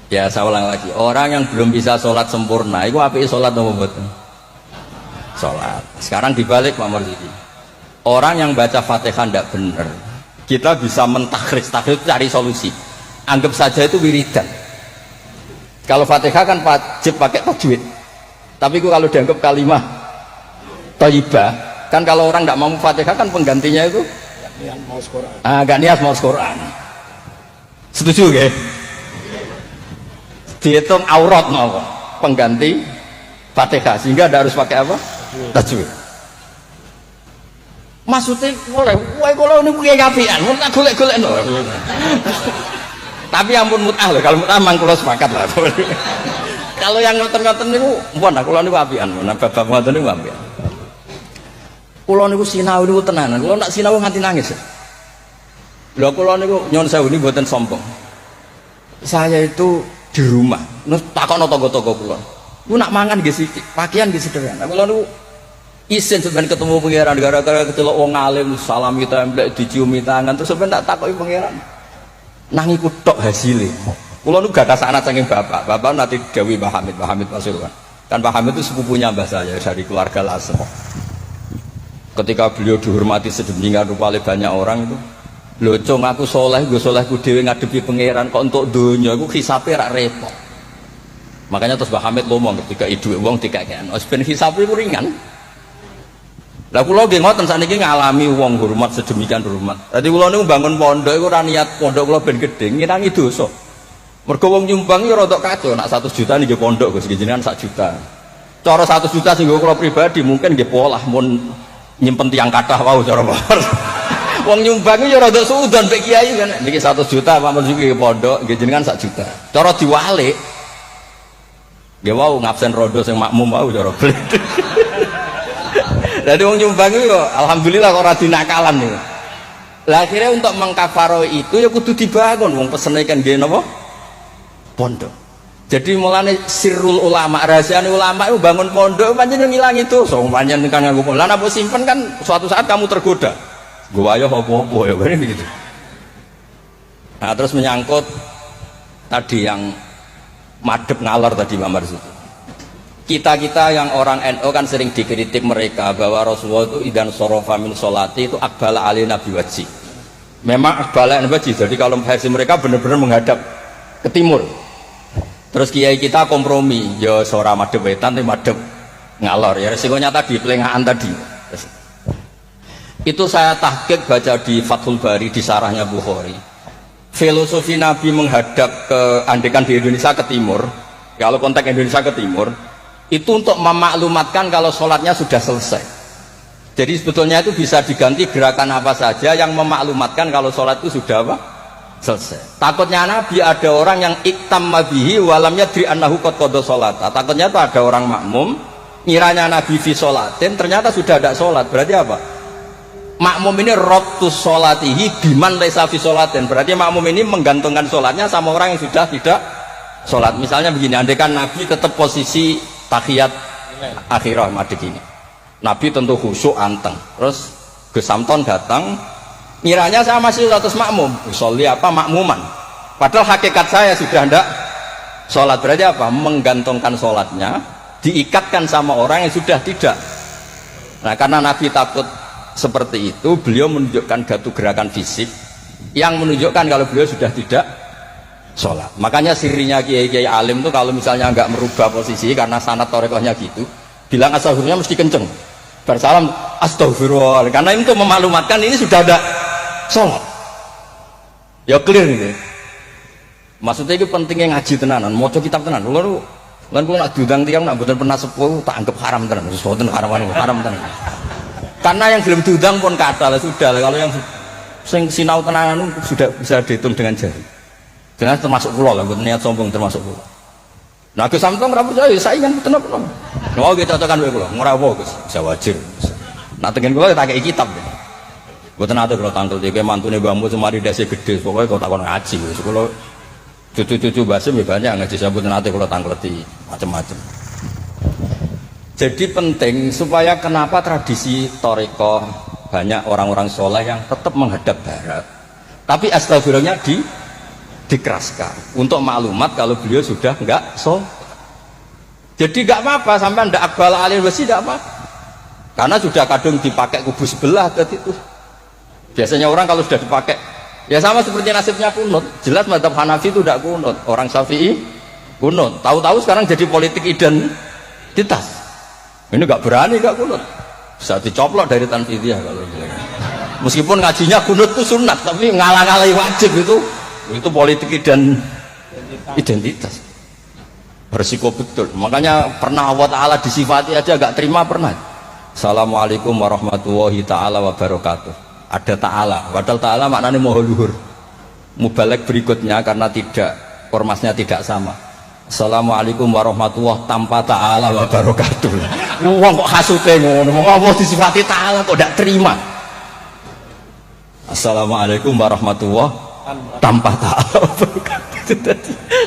Ya saya ulang lagi, orang yang belum bisa sholat sempurna itu apik sholat atau mboten? Sholat. Sekarang dibalik Pak Marzuki, orang yang baca Fatihah tidak benar, kita bisa mentakhris, takhris cari solusi, anggap saja itu wiridan. Kalau Fatihah kan wajib pakai tajwid, tapi kalau dianggap kalimah thayyibah, kan kalau orang tidak mau Fatihah kan penggantinya itu gak niat mau Quran. Setuju gak? Dihitung aurat no, pengganti Fatihah, sehingga ada harus pakai apa? Tajwid. Maksudnya boleh, wah kalau ini punya kapian, mau tak golek-golek no. Tapi ampun mut'ah loh, kalau mut'ah memang kalau sepakat lah. Kalau yang ngoten-ngoten itu, mpun lah, kalau ini kapian, bapak ngoten ini kapian. Kalau ini sinau ini tenanan, kalau nak sinau nganti nangis. Loh kalau ini nyon sewu ini buatan sombong. Saya itu di rumah, takon toko-toko kulon. Lu nak mangan gitu, pakaian gitu sederhana. Kalau lu isin sebenarnya ketemu pangeran gara-gara kecelok wong alim, salam kita emblek diciumi tangan, terus sebenarnya tak takoki pangeran. Nang iku tok hasilnya. Kulo nu gak ada sanad saking bapak nanti gawe Mbah Hamid Pasuruan. Kan Mbah Hamid itu sepupunya mbah saya dari keluarga Lasem. Ketika beliau dihormati sedemikian rupa oleh banyak orang itu, lho cung aku soleh, gue solehku dhewe ngadepi pangeran kok untuk dunia aku hisabe rak repot. Makanya terus Mbah Hamid ngomong ketika idu wong dikakekno, ben hisabe ku ringan. Lah kula nggih ngoten sakniki ngalami wong hormat sedemikian hormat. Dadi kula niku bangun pondok iku ora niat pondok kula ben gedhe, ngirangi dosa. Mergo wong nyumbang iki rada kacau, nak 100 juta niki pondok Gus jenengan 1 juta. Cara 100 juta sing kula pribadi mungkin nggih polah mun nyimpen tiang kathah wau cara bawar. Wong nyumbang iki ya rada suudon mek kiai kan. Niki 100 juta Pak Marzuki pondok nggih jenengan 1 juta. Cara diwalik nggih wau ngabsen rondo sing makmum wau cara beli. Jadi wong nyumbang itu alhamdulillah kok ora dinakalan nih. Lah akhirnya untuk mengkafaro itu ya kudu dibangun wong pesene kan nggih napa? Pondok. Jadi mulane sirrul ulama, rahasiane ulama itu bangun pondok pancen ngilangi dosa. Pancen kan nganggo pondok. Lah nek simpen kan suatu saat kamu tergoda. Gue ayo apa-apa ya kan begitu. Nah, terus menyangkut tadi yang madhep ngalor tadi Pak Marzuki. Kita yang orang NU kan sering dikritik mereka bahwa Rasulullah itu idan sorofa min sholati itu akbala ali nabi wajib. Memang akbala nabi wajib, jadi kalau versi mereka benar-benar menghadap ke timur. Terus kiai kita kompromi, ya sora madhep wetan tapi madhep ngalor. Ya resikonya tadi pelengahan tadi. Itu saya tahqiq baca di Fathul Bari di sarahnya Bukhari. Filosofi Nabi menghadap ke andekan di Indonesia ke timur. Kalau konteks Indonesia ke timur itu untuk memaklumatkan kalau sholatnya sudah selesai. Jadi sebetulnya itu bisa diganti gerakan apa saja yang memaklumatkan kalau sholat itu sudah apa? Selesai. Takutnya Nabi ada orang yang iktamma bihi walam yadri annahu qad qada sholata. Takutnya itu ada orang makmum ngiranya Nabi fi sholatin ternyata sudah ada sholat. Berarti apa? Makmum ini rabtus sholatihi biman laisa fi sholatin. Berarti makmum ini menggantungkan sholatnya sama orang yang sudah tidak sholat. Misalnya begini, andaikan Nabi tetap posisi tahiyat akhirah madeg ini, Nabi tentu khusyuk anteng, terus Gus Samton datang ngiranya saya masih 100 makmum, sholli apa makmuman, padahal hakikat saya sudah hendak sholat. Berarti apa? Menggantungkan sholatnya diikatkan sama orang yang sudah tidak. Nah karena Nabi takut seperti itu, beliau menunjukkan gatu gerakan fisik yang menunjukkan kalau beliau sudah tidak sholat. Makanya sirinya kiai-kiai alim tuh kalau misalnya nggak merubah posisi karena sanad torekohnya gitu, bilang astagfirullah mesti kenceng, bersalam astagfirullah, karena itu memaklumatkan ini sudah ada sholat. Ya clear ini. Maksudnya itu pentingnya ngaji tenanan, mau kitab tenan. Lalu nak diundang tiang nak betul pernah sepuh tak anggap haram tenan, sesuatu haram tenan. Karena yang belum diundang pun kata lah sudah. Kalau yang sing sinau tenanan sudah bisa dihitung dengan jari. Dengan termasuk pulau lah, buat niat sombong termasuk pulau. Nah, Gus Samton nggak percaya, saya ingin betul pulau. Mau kita cocokkan pulau, ngerawo Gus, bisa wajar. Nah, tengen pulau tak kayak kitab deh. Buat nanti kalau tangkel tiga mantune bambu semari dasi gede, pokoknya kau takon ngaji. Kalau cucu-cucu basim ya banyak ngaji. Saya buat nanti kalau tangkel ti macam-macam. Jadi penting supaya kenapa tradisi toriko banyak orang-orang soleh yang tetap menghadap barat, tapi astagfirullahnya di dikeraskan. Untuk maklumat kalau beliau sudah enggak jadi enggak apa-apa sampai ndak akbal alil wasi enggak apa, karena sudah kadung dipakai kubu sebelah tadi itu. Biasanya orang kalau sudah dipakai ya sama seperti nasibnya kunut. Jelas mazhab Hanafi itu tidak kunut, orang Syafi'i kunut. Tahu-tahu sekarang jadi politik identitas. Ini enggak berani enggak kunut, bisa dicoplok dari tanfidiyah kalau gitu. Meskipun ngajinya kunut itu sunat, tapi ngalah-ngalahi wajib itu politik identitas. Berisiko betul. Makanya pernah Allah Ta'ala disifati aja gak terima pernah. Assalamualaikum warahmatullahi ta'ala wabarakatuh. Ada ta'ala, padahal ta'ala maknanya moho luhur. Mubalek berikutnya karena ormasnya tidak sama. Assalamualaikum warahmatullahi tanpa ta'ala wabarakatuh. Wong kok hasute ngono, Allah disifati ta'ala kok gak terima. Assalamualaikum warahmatullahi tanpa ta'ala.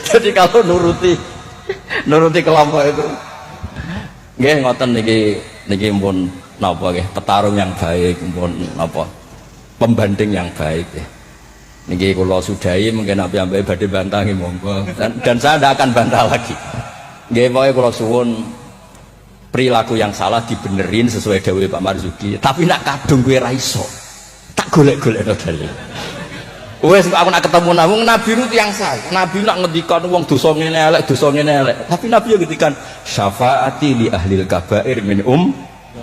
Jadi kalau nuruti kelompok itu nggih ngoten niki pun napa nggih petarung yang baik, pun napa pembanding yang baik nggih. Niki kula sudahi mungkin api-api badhe bantah nggih monggo dan saya tidak akan bantah lagi. Nggih pokoke kula suwun perilaku yang salah dibenerin sesuai dawuh Pak Marzuki, tapi nak kadung kowe ra iso tak golek-golekno dalil. Wes aku nak ketemu Nabi itu yang sah. Nabi nak ngendikan wong dosa ngene elek, tapi Nabi yang ngendikan syafaati li ahlil kabair min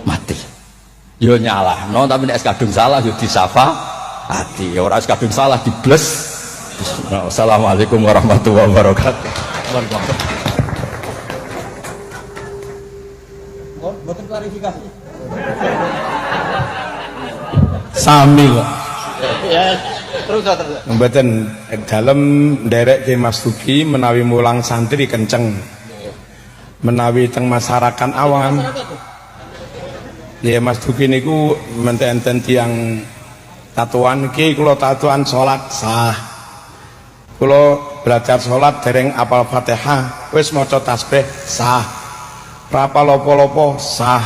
mati. Yo nyalahno tapi nek kadung salah yo disafaati. Ora kadung salah dibles. Assalamualaikum warahmatullahi wabarakatuh. Boten klarifikasi. Sami kok. Ya. Terus. Mboten dalem nderek ke Mas Duki menawi mulang santri kenceng. Menawi teng masyarakat awam. Ya Mas Duki niku menten tiyang tatuan iki kula tatuan salat sah. Kula belajar salat dereng apal Fatihah, wis maca tasbih sah. Ra apal apa-apa sah.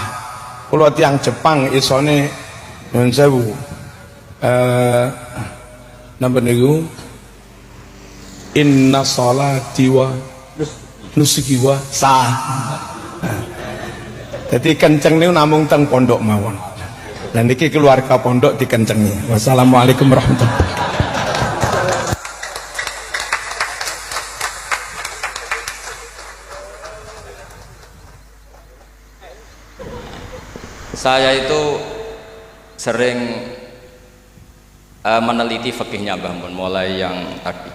Kula tiyang Jepang isone nyuwun sewu. Napa niku inna sholati wa nusuki wa sah. Jadi kenceng niku namung teng pondok mawon. Dan niki keluarga pondok dikencengi. Wassalamualaikum warahmatullahi wabarakatuh. Saya itu sering meneliti fikihnya Mbah Mun, mulai yang tadi.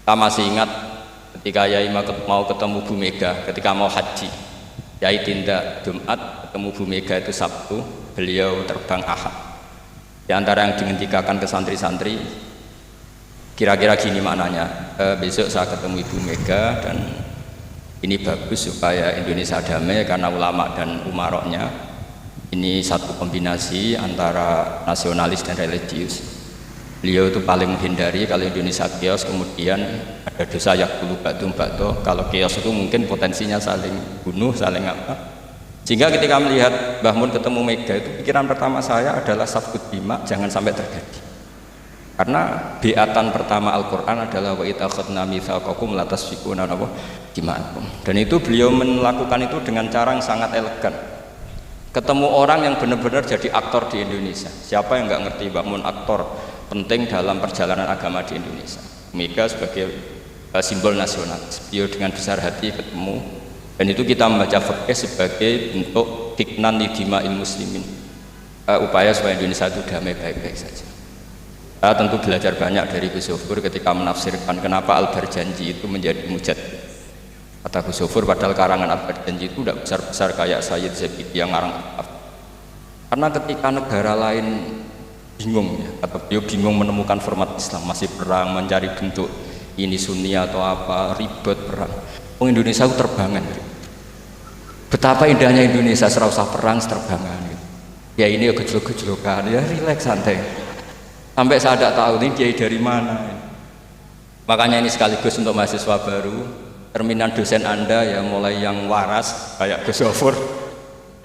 Kita masih ingat ketika Yai mau ketemu Bu Mega ketika mau haji. Yai tindak Jumat, ketemu Bu Mega itu Sabtu, beliau terbang Ahad. Di antara yang dihentikan ke santri-santri, kira-kira gini maknanya, besok saya ketemu Ibu Mega dan ini bagus supaya Indonesia damai karena ulama dan umaroknya ini satu kombinasi antara nasionalis dan religius. Beliau itu paling menghindari kalau Indonesia chaos, kemudian ada dosa yakulu ba'dum ba'do. Kalau chaos itu mungkin potensinya saling bunuh, saling apa. Sehingga ketika melihat Mbah Mun ketemu Mega itu pikiran pertama saya adalah safkut bima, jangan sampai terjadi. Karena biatan pertama Al-Quran adalah wa itakhadna mitsaqakum la tasfikuna dima'akum. Dan itu beliau melakukan itu dengan cara yang sangat elegan. Ketemu orang yang benar-benar jadi aktor di Indonesia. Siapa yang nggak ngerti Mbah Mun aktor penting dalam perjalanan agama di Indonesia. Mega sebagai simbol nasional, beliau dengan besar hati ketemu, dan itu kita membaca fikih sebagai bentuk hiknan lidima'il muslimin, upaya supaya Indonesia itu damai baik-baik saja. Saya tentu belajar banyak dari Gus Zofur ketika menafsirkan kenapa Al-Barjanji itu menjadi mujad. Kata Gus Zofur, padahal karangan Al-Barjanji itu tidak besar-besar kayak Sayyid Zabidi yang ngarang. Karena ketika negara lain bingung ya, atau beliau bingung menemukan format Islam, masih perang mencari bentuk ini Sunni atau apa, ribet perang. Indonesia itu terbangan gitu. Betapa indahnya Indonesia, serasa perang terbangan gitu. Ya ini ya gejolak-gejolokan, ya rileks santai. Sampai saya tidak tahu ini kiai dari mana ya. Makanya ini sekaligus untuk mahasiswa baru, terminan dosen Anda ya, mulai yang waras kayak Gus Zofur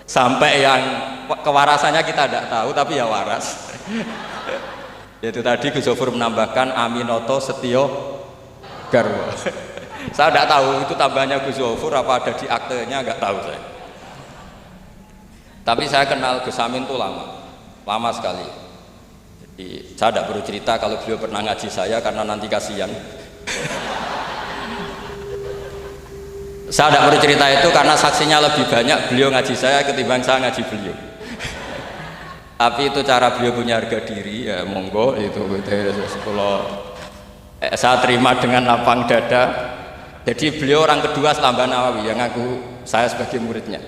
sampai yang kewarasannya kita tidak tahu tapi ya waras. Yaitu tadi Gus Zofur menambahkan Aminoto Setio pagar. Saya tidak tahu itu tambahnya Gus Zofur apa ada di aktenya, nggak tahu saya. Tapi saya kenal Gus Samin itu lama sekali. Jadi saya tidak perlu cerita kalau beliau pernah ngaji saya karena nanti kasihan. Saya tidak perlu cerita itu karena saksinya lebih banyak beliau ngaji saya ketimbang saya ngaji beliau. Tapi itu cara beliau punya harga diri, ya monggo itu kalau saya terima dengan lapang dada. Jadi beliau orang kedua setelah Mbah Nawawi yang aku saya sebagai muridnya.